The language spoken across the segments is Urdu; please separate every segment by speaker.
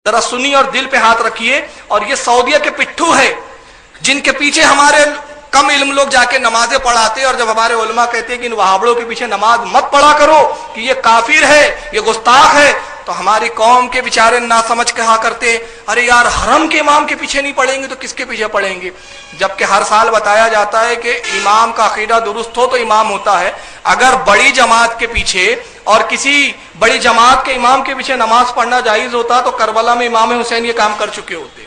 Speaker 1: ذرا سنی اور دل پہ ہاتھ رکھیے. اور یہ سعودیہ کے پٹھو ہے جن کے پیچھے ہمارے کم علم لوگ جا کے نمازیں پڑھاتے ہیں, اور جب ہمارے علماء کہتے ہیں کہ ان وہابڑوں کے پیچھے نماز مت پڑھا کرو کہ یہ کافر ہے, یہ گستاخ ہے, تو ہماری قوم کے بیچارے نہ سمجھ کہا کرتے ارے یار حرم کے امام کے پیچھے نہیں پڑھیں گے تو کس کے پیچھے پڑھیں گے. جبکہ ہر سال بتایا جاتا ہے کہ امام کا عقیدہ درست ہو تو امام ہوتا ہے. اگر بڑی جماعت کے پیچھے اور کسی بڑی جماعت کے امام کے پیچھے نماز پڑھنا جائز ہوتا تو کربلا میں امام حسین یہ کام کر چکے ہوتے.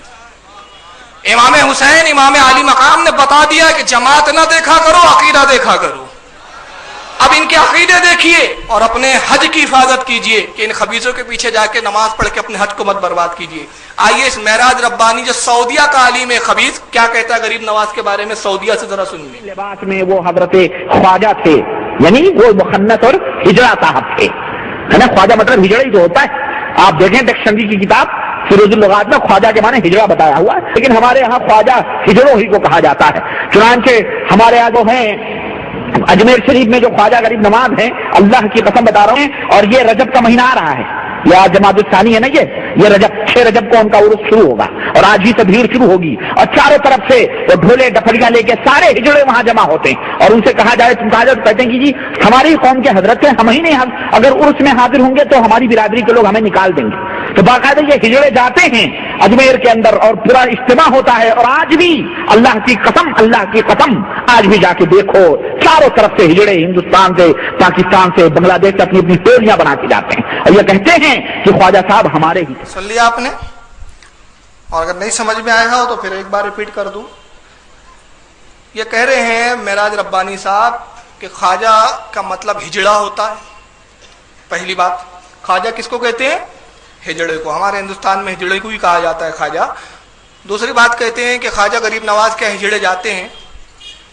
Speaker 1: امام حسین امام عالی مقام نے بتا دیا کہ جماعت نہ دیکھا کرو, عقیدہ دیکھا کرو. اب ان کے عقیدے دیکھیے اور اپنے حج کی حفاظت کیجئے کہ ان خبیثوں کے پیچھے جا کے نماز پڑھ کے اپنے حج کو مت برباد کیجئے. آئیے اس معراج ربانی جو سعودیہ کا عالم خبیث کیا کہتا ہے غریب نواز کے بارے میں, سعودیہ سے ذرا سنیے.
Speaker 2: لباس میں وہ حضرت خواجہ تھے, یعنی وہ مخنث اور ہجڑا صاحب تھے, ہے نا. خواجہ مطلب ہجڑا ہی تو ہوتا ہے. آپ دیکھیں ڈکشنری کی کتاب فیروز اللغات میں خواجہ کے معنی ہجڑا بتایا ہوا ہے, لیکن ہمارے یہاں خواجہ ہجڑوں ہی کو کہا جاتا ہے. چنانچہ ہمارے یہاں جو ہیں اجمیر شریف میں جو خواجہ غریب نواز ہیں, اللہ کی قسم بتا رہا ہوں, اور یہ رجب کا مہینہ آ رہا ہے, یہ آج جماعت الثانی ہے نا, یہ رجب 6 رجب کو ان کا عرس شروع ہوگا اور آج ہی تدبیر شروع ہوگی, اور چاروں طرف سے وہ ڈھولے ڈپڑیاں لے کے سارے ہجڑے وہاں جمع ہوتے ہیں. اور ان سے کہا جائے تم کہا جائے تو کہتے ہیں کہ جی ہماری قوم کے حضرت ہیں, ہم ہی نہیں, اگر عرس میں حاضر ہوں گے تو ہماری برادری کے لوگ ہمیں نکال دیں گے. تو باقاعدہ یہ ہجڑے جاتے ہیں اجمیر کے اندر اور پورا اجتماع ہوتا ہے. اور آج بھی اللہ کی قسم آج بھی جا کے دیکھو چاروں طرف سے ہجڑے ہندوستان سے, پاکستان سے, بنگلہ دیش سے اپنی اپنی ٹولیاں بنا کے جاتے ہیں اور یہ کہتے ہیں کہ خواجہ صاحب ہمارے ہی.
Speaker 1: سن لیا آپ نے, اور اگر نہیں سمجھ میں آیا ہو تو پھر ایک بار ریپیٹ کر دوں. یہ کہہ رہے ہیں معراج ربانی صاحب کہ خواجہ کا مطلب ہجڑا ہوتا ہے. پہلی بات, خواجہ کس کو کہتے ہیں؟ ہجڑے کو. ہمارے ہندوستان میں ہجڑے کو ہی کہا جاتا ہے خواجہ. دوسری بات کہتے ہیں کہ خواجہ غریب نواز کے ہجڑے جاتے ہیں,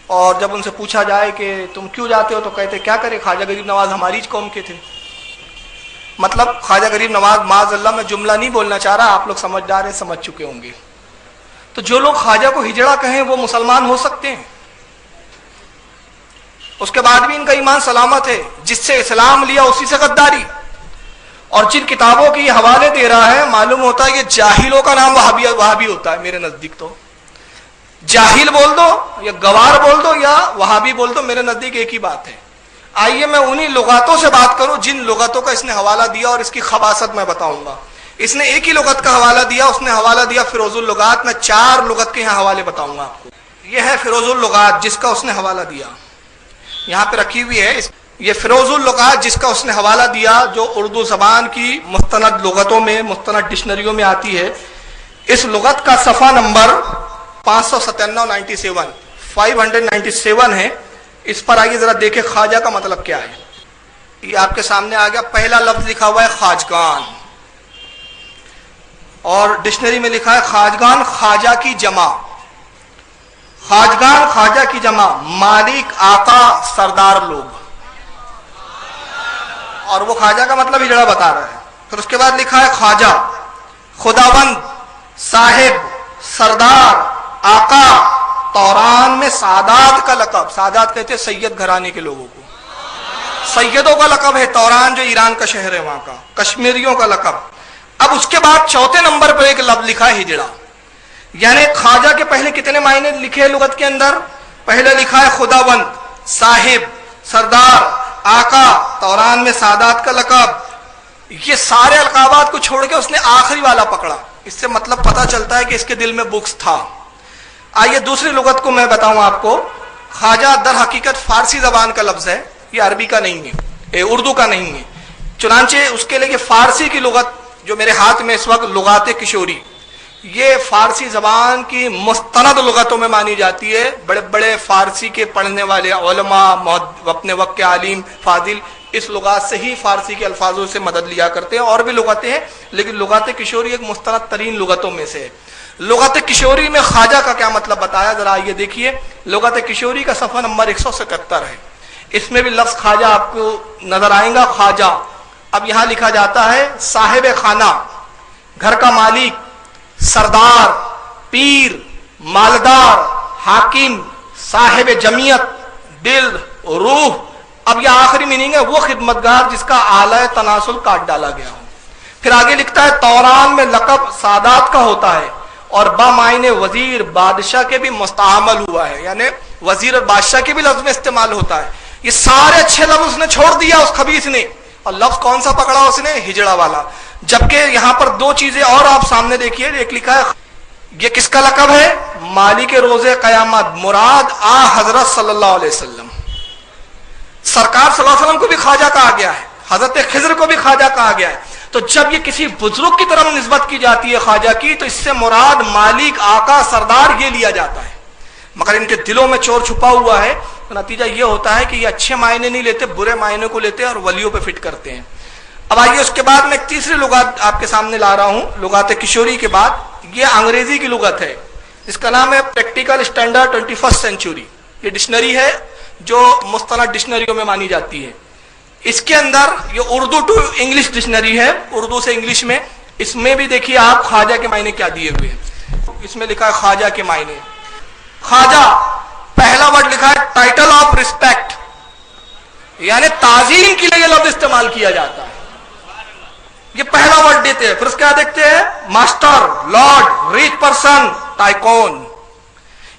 Speaker 1: اور جب ان سے پوچھا جائے کہ تم کیوں جاتے ہو تو کہتے کیا کرے, خواجہ غریب نواز ہماری قوم کے تھے. مطلب خواجہ غریب نواز, معاذ اللہ میں جملہ نہیں بولنا چاہ رہا, آپ لوگ سمجھدار ہیں, سمجھ چکے ہوں گے. تو جو لوگ خواجہ کو ہجڑا کہیں وہ مسلمان ہو سکتے ہیں؟ اس کے بعد بھی ان کا ایمان سلامت ہے. جس سے اسلام لیا اسی سے غداری. اور جن کتابوں کی یہ حوالے دے رہا ہے معلوم ہوتا ہے یہ جاہلوں کا نام وہابی ہوتا ہے. میرے نزدیک تو جاہل بول دو یا گوار بول دو یا وہابی بول دو, میرے نزدیک ایک ہی بات ہے. آئیے میں انہی لغاتوں سے بات کروں جن لغتوں کا اس نے حوالہ دیا, اور اس کی خباثت میں بتاؤں گا. اس نے ایک ہی لغت کا حوالہ دیا, اس نے حوالہ دیا فیروز اللغات. میں 4 لغت کے یہاں حوالے بتاؤں گا آپ کو. یہ ہے فیروز اللغات جس کا اس نے حوالہ دیا, یہاں پہ رکھی ہوئی ہے. یہ فیروز اللغات جس کا اس نے حوالہ دیا, جو اردو زبان کی مستند لغتوں میں, مستند ڈکشنریوں میں آتی ہے. اس لغت کا صفحہ نمبر 597 ہے. اس پر آئیے ذرا دیکھیں خواجہ کا مطلب کیا ہے. یہ آپ کے سامنے آ گیا. پہلا لفظ لکھا ہوا ہے خواجگان, اور ڈکشنری میں لکھا ہے خواجگان خواجہ کی جمع. خواجگان خواجہ کی جمع, مالک, آقا, سردار لوگ. اور وہ خواجہ کا مطلب ہجڑا بتا رہا ہے. پھر اس کے بعد لکھا ہے خواجہ, خداوند, صاحب, سردار, آقا. توران میں سادات کا لقب, سادات کہتے ہیں سید گھرانے کے لوگوں کو, سیدوں کا لقب ہے. توران جو ایران کا شہر ہے وہاں کا, کشمیریوں کا لقب. اب اس کے بعد چوتھے نمبر پر ایک لفظ لکھا ہے ہجڑا. یعنی خواجہ کے پہلے کتنے معنی لکھے ہیں لغت کے اندر؟ پہلے لکھا ہے خداوند, صاحب, سردار, آقا, توران میں سادات کا لقب. یہ سارے القابات کو چھوڑ کے اس نے آخری والا پکڑا. اس سے مطلب پتہ چلتا ہے کہ اس کے دل میں بغض تھا. آئیے دوسری لغت کو میں بتاؤں آپ کو. خواجہ در حقیقت فارسی زبان کا لفظ ہے, یہ عربی کا نہیں ہے, اردو کا نہیں ہے. چنانچہ اس کے لیے فارسی کی لغت جو میرے ہاتھ میں اس وقت لغات کشوری, یہ فارسی زبان کی مستند لغتوں میں مانی جاتی ہے. بڑے بڑے فارسی کے پڑھنے والے علماء, اپنے وقت کے عالم فاضل اس لغات سے ہی فارسی کے الفاظوں سے مدد لیا کرتے ہیں. اور بھی لغتیں ہیں لیکن لغات کشوری ایک مستند ترین لغتوں میں سے ہے. لغت کشوری میں خواجہ کا کیا مطلب بتایا, ذرا یہ دیکھیے. لغت کشوری کا صفحہ نمبر 177 ہے. اس میں بھی لفظ خواجہ آپ کو نظر آئے گا, خواجہ. اب یہاں لکھا جاتا ہے صاحب خانہ, گھر کا مالک, سردار, پیر, مالدار, حاکم, صاحب جمعیت, دل, روح. اب یہ آخری میننگ ہے وہ خدمتگار جس کا آلہ تناسل کاٹ ڈالا گیا ہو. پھر آگے لکھتا ہے توران میں لقب سادات کا ہوتا ہے اور بامعنی وزیر بادشاہ کے بھی مستعمل ہوا ہے، یعنی وزیر اور بادشاہ کے بھی لفظ میں استعمال ہوتا ہے۔ یہ سارے اچھے لفظ اس نے چھوڑ دیا اس خبیث نے، اور لفظ کون سا پکڑا اس نے؟ ہجڑا والا۔ جبکہ یہاں پر دو چیزیں اور آپ سامنے دیکھیے، ایک لکھا ہے یہ کس کا لقب ہے؟ مالک روز قیامت، مراد حضرت صلی اللہ علیہ وسلم، سرکار صلی اللہ علیہ وسلم کو بھی خواجہ کہا گیا ہے، حضرت خضر کو بھی خواجہ کہا گیا ہے۔ تو جب یہ کسی بزرگ کی طرف نسبت کی جاتی ہے خواجہ کی، تو اس سے مراد مالک، آقا، سردار یہ لیا جاتا ہے، مگر ان کے دلوں میں چور چھپا ہوا ہے۔ تو نتیجہ یہ ہوتا ہے کہ یہ اچھے معنی نہیں لیتے، برے معنی کو لیتے اور ولیوں پہ فٹ کرتے ہیں۔ اب آئیے اس کے بعد میں ایک تیسری لغت آپ کے سامنے لا رہا ہوں، لغات کشوری کے بعد۔ یہ انگریزی کی لغت ہے، اس کا نام ہے پریکٹیکل اسٹینڈرڈ 21 سینچری۔ یہ ڈکشنری ہے جو مستند ڈکشنریوں میں مانی جاتی ہے۔ اس کے اندر یہ اردو ٹو انگلش ڈکشنری ہے، اردو سے انگلش میں۔ اس میں بھی دیکھیے آپ خواجہ کے معنی کیا دیے ہوئے ہیں، اس میں لکھا ہے خواجہ کے معنی۔ خواجہ پہلا ورڈ لکھا ہے ٹائٹل آف ریسپیکٹ، یعنی تعظیم کے لیے یہ لفظ استعمال کیا جاتا ہے، یہ پہلا ورڈ دیتے ہیں۔ پھر اس کیا دیکھتے ہیں؟ Master, lord, reach person, tycoon.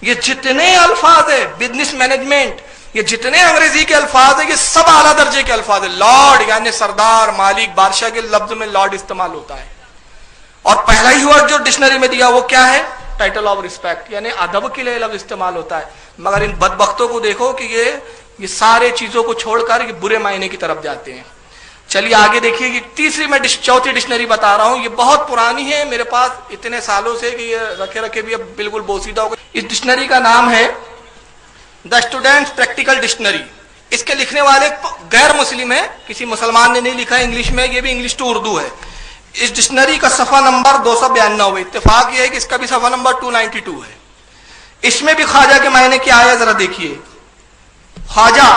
Speaker 1: یہ جتنے الفاظ ہیں، بزنس مینجمنٹ، یہ جتنے انگریزی کے الفاظ ہیں، یہ سب اعلیٰ درجے کے الفاظ ہیں۔ لارڈ یعنی سردار، مالک، بادشاہ کے لفظ میں لارڈ استعمال ہوتا ہے۔ اور پہلا ہی ورڈ جو ڈکشنری میں دیا وہ کیا ہے؟ ٹائٹل آف ریسپیکٹ، یعنی ادب کے لیے لفظ استعمال ہوتا ہے۔ مگر ان بدبختوں کو دیکھو کہ یہ سارے چیزوں کو چھوڑ کر یہ برے معنی کی طرف جاتے ہیں۔ چلیے آگے دیکھیے، یہ تیسری میں چوتھی ڈکشنری بتا رہا ہوں، یہ بہت پرانی ہے میرے پاس اتنے سالوں سے کہ یہ رکھے رکھے بھی اب بالکل بوسیدہ ہو گئی۔ اس ڈکشنری کا نام ہے دا اسٹوڈنٹس پریکٹیکل ڈکشنری۔ اس کے لکھنے والے غیر مسلم ہیں، کسی مسلمان نے نہیں لکھا ہے انگلش میں، یہ بھی انگلش ٹو اردو ہے۔ اس ڈکشنری کا صفحہ نمبر 292، اتفاق یہ ہے کہ اس کا بھی صفحہ نمبر 292 ہے۔ اس میں بھی خواجہ کے معنی کیا آیا ذرا دیکھیے۔ Khwaja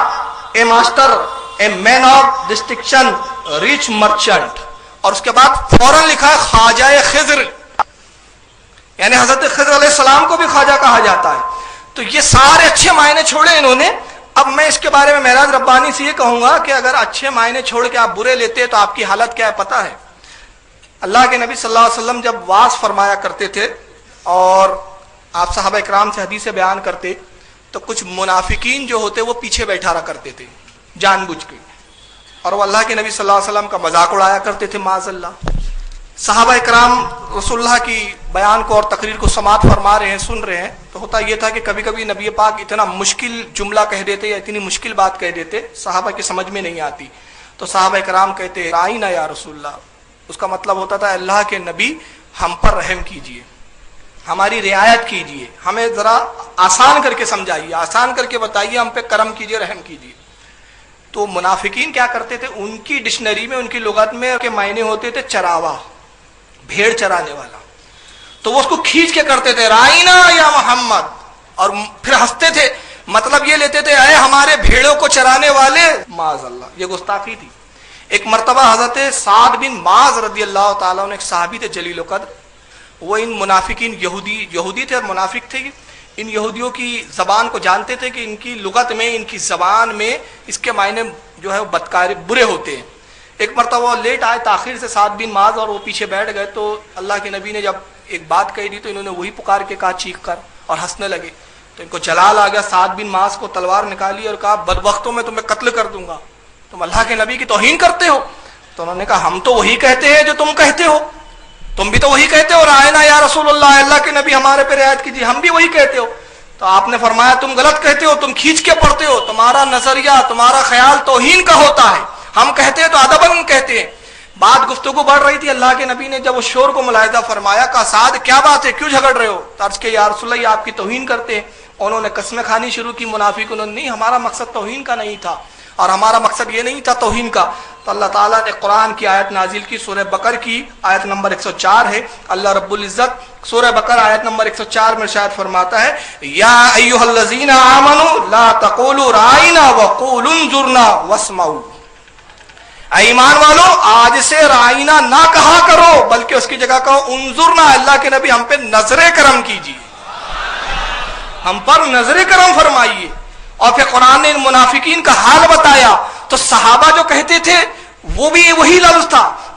Speaker 1: a master, a man of distinction, rich merchant, اور اس کے بعد فوراً لکھا ہے خواجہ خضر، یعنی حضرت خضر علیہ السلام کو بھی خواجہ کہا جاتا ہے۔ تو یہ سارے اچھے معنی چھوڑے انہوں نے۔ اب میں اس کے بارے میں معراج ربانی سے یہ کہوں گا کہ اگر اچھے معنی چھوڑ کے آپ برے لیتے تو آپ کی حالت کیا ہے پتہ ہے؟ اللہ کے نبی صلی اللہ علیہ وسلم جب وعظ فرمایا کرتے تھے اور آپ صحابہ اکرام سے حدیثیں بیان کرتے تو کچھ منافقین جو ہوتے وہ پیچھے بیٹھا رہا کرتے تھے جان بوجھ کے، اور وہ اللہ کے نبی صلی اللہ علیہ وسلم کا مذاق اڑایا کرتے تھے معاذ اللہ۔ صحابہ اکرام رسول اللہ کی بیان کو اور تقریر کو سماعت فرما رہے ہیں، سن رہے ہیں، تو ہوتا یہ تھا کہ کبھی کبھی نبی پاک اتنا مشکل جملہ کہہ دیتے یا اتنی مشکل بات کہہ دیتے صحابہ کی سمجھ میں نہیں آتی، تو صحابہ اکرام کہتے رائنا یا رسول اللہ، اس کا مطلب ہوتا تھا اللہ کے نبی ہم پر رحم کیجئے، ہماری رعایت کیجئے، ہمیں ذرا آسان کر کے سمجھائیے، آسان کر کے بتائیے، ہم پہ کرم کیجئے، رحم کیجئے۔ تو منافقین کیا کرتے تھے؟ ان کی ڈکشنری میں، ان کی لغت میں کے معنی ہوتے تھے چراوا، بھیڑ چرانے والا، تو وہ اس کو کھینچ کے کرتے تھے رائنا یا محمد، اور پھر ہنستے تھے، مطلب یہ لیتے تھے اے ہمارے بھیڑوں کو چرانے والے، معاذ اللہ، یہ گستاخی تھی۔ ایک مرتبہ حضرت سعد بن معاذ رضی اللہ تعالیٰ عنہ، ایک صحابی تھے جلیل القدر، وہ ان منافقین یہودی تھے اور منافق تھے، ان یہودیوں کی زبان کو جانتے تھے کہ ان کی لغت میں، ان کی زبان میں اس کے معنی جو ہے وہ بدکار برے ہوتے ہیں۔ ایک مرتبہ وہ لیٹ آئے تاخیر سے سعد بن معاذ، اور وہ پیچھے بیٹھ گئے، تو اللہ کے نبی نے جب ایک بات کہی دی تو انہوں نے وہی پکار کے کہا چیخ کر، اور ہنسنے لگے، تو ان کو جلال آ گیا۔ سعد بن معاذ کو تلوار نکالی اور کہا بدبختوں میں تمہیں قتل کر دوں گا، تم اللہ کے نبی کی توہین کرتے ہو۔ تو انہوں نے کہا ہم تو وہی کہتے ہیں جو تم کہتے ہو، تم بھی تو وہی کہتے ہو، رائنا یا رسول اللہ، اللہ کے نبی ہمارے پہ رعایت کیجیے، ہم بھی وہی کہتے ہو۔ تو آپ نے فرمایا تم غلط کہتے ہو، تم کھینچ کے پڑھتے ہو، تمہارا نظریہ، تمہارا خیال توہین کا ہوتا ہے، ہم کہتے ہیں تو ادباً کہتے ہیں۔ بات گفتگو بڑھ رہی تھی، اللہ کے نبی نے جب اس شور کو ملاحظہ فرمایا، کہا سعد کیا بات ہے، کیوں جھگڑ رہے ہو؟ عرض کہ یا رسول اللہ یہ آپ کی توہین کرتے ہیں۔ انہوں نے قسمیں کھانی شروع کی منافق، انہوں نے نہیں، ہمارا مقصد توہین کا نہیں تھا، اور ہمارا مقصد یہ نہیں تھا توہین کا۔ تو اللہ تعالیٰ نے قرآن کی آیت نازل کی، سورہ بقر کی آیت نمبر 104 ہے۔ اللہ رب العزت سورہ بقر آیت نمبر 104 میں ارشاد فرماتا ہے یا ایھا الذین آمنوا لا تقولوا رائنا وقولوا انظرنا واسمعوا، اے ایمان والو آج سے رائنا نہ کہا کرو، بلکہ اس کی جگہ کہو انظرنا، اللہ کے نبی ہم پہ نظر کرم کیجیے، ہم پر نظر کرم فرمائیے۔ اور پھر قرآن نے ان منافقین کا حال بتایا، تو صحابہ جو کہتے تھے وہ بھی وہی لفظ تھا،